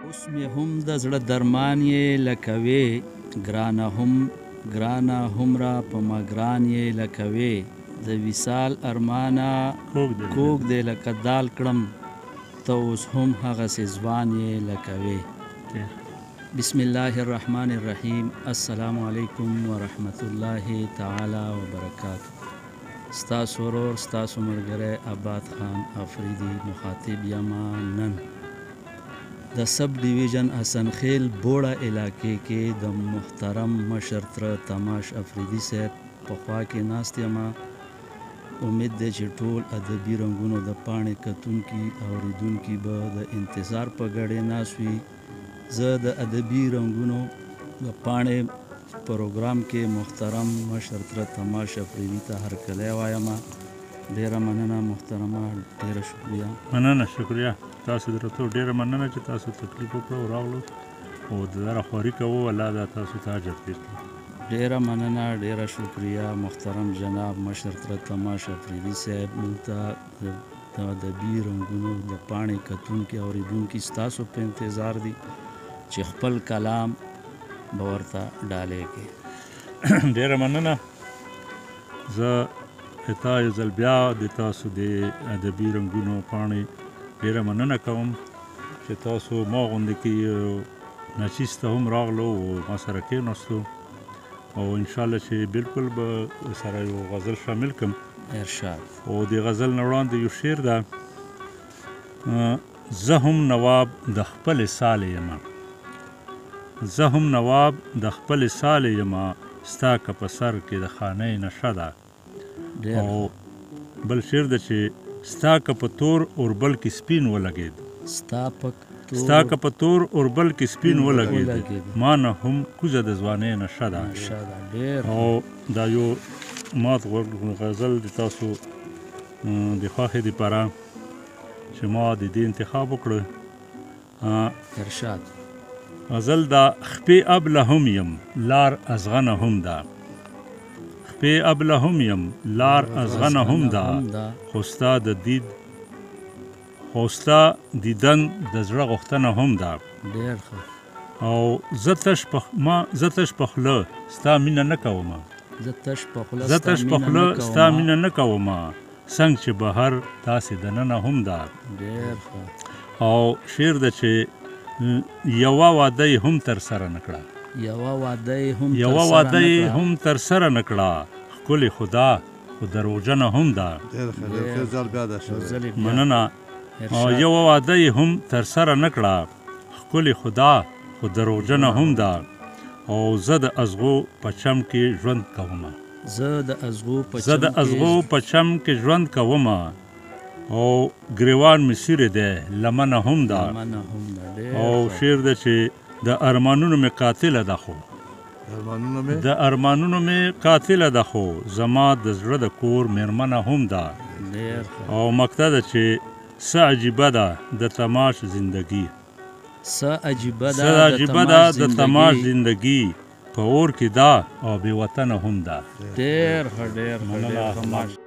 اوس مې هم د زړه درمان یې لکه وې ګرانه هومره په ما ګران یې لکه وې د وصال ارمانه کوږ دی لکه دال کړم ته اوس هم هغسې ځوان یې لکه وې. بسم الله الرحمن الرحیم. السلام علیکم ورحمت الله تعالی وبرکاتہ. ستاسو ورور ستاسو ملګری آباد خان افریدي مخاطب یما نن د سب ډیویژن حسنخیل بوړه علاقې کې د محترم مشر تره تماش افریدي صاحب په خوا کې ناست یمه. امید دی چې ټول ادبي رنګونو د پاڼې کتونکي اوریدونکي به د انتظار په ګړې ناست وي. زه د ادبي رنګونو د پاڼې پروګرام کې محترم مشر تره تماش افریدي ته هرکلی وایم. ډیره مننه محترمه، ډیره شکریه. مننه، شکریه. تاسو درته ډیره مننه چې تاسو تکلیف وکړو راغلو او د راخواري کوو. الله دا تاسو ته اجر تیر کړي. ډیره مننه، ډیره شکریه محترم جناب مشر تره تماش افریدي صاحب. موږ ته د ادبي رنګونو د پاڼې کتونکي اوریدونکي ستاسو په انتظار دي چې خپل کلام به ورته ډالۍ کړي. ډیره مننه. زه تا یو ځل بیا د تاسو د ادبي رنګونو پاڼې ډیره مننه کوم چې تاسو ما غوندې کې نچیز ته هم راغلو او ما سره کېناستو او انشاءالله چې بالکل به سره یو غزل شامل کړم. ارشاد. او د غزل نه وړاندې یو شعر ده. زه هم نواب د خپلې سالې یمه، زه هم نواب د خپلې سالې یمه، ستا که په سر کې د خانۍ نشه ده. او بل شعر ده چې ستا که په تور اوربل کې سپین ولګېد، ستا که په تور اوربل کې سپین ولګېد، ما نه هم کوزه د ځوانۍ نشه ده. او دا یو مات غزل د تاسو د خوښې دپاره چې ما د دې انتخاب وکړه. ارشاد. غزل دا. خپې ابله هم یم لار ازغنه هم ده، خپې ابله هم یم لار ازغنه هم ده، خو ستا د دید خو ستا دیدن د زړه غوښتنه هم ده. ډېر ښه. او زه تش په خوله ستا مینه نه کومه، زه تش په خوله ستا مینه نه کومه، څنګ چې بهر داسې دننه هم ده. ډېر ښه. او شعر ده چې یوه واده یې هم تر سره نه کړه، یوه واده یې هم تر سره نه کړه، ښکلې خدا خو دروغجنه هم ده. مننه. یوه واده یې هم تر سره نه کړه، ښکلې خدا خو دروغجنه هم ده. او زه د ازغو په چم کې ژوند کومه، زه د ازغو په چم کې ژوند کومه، او ګریوان مې سیرې دی لمنه هم ده. او شعر ده چې د ارمانونو مې قاتله ده، خو خو زما د زړه د کور مېرمنه هم ده. او مقطع ده چې څه عجیبه ده د تماش زندگی، څه عجیبه ده د تماش زندگی، په اور کې ده او بې وطنه هم ده. ډېر ښه، ډېر ښه.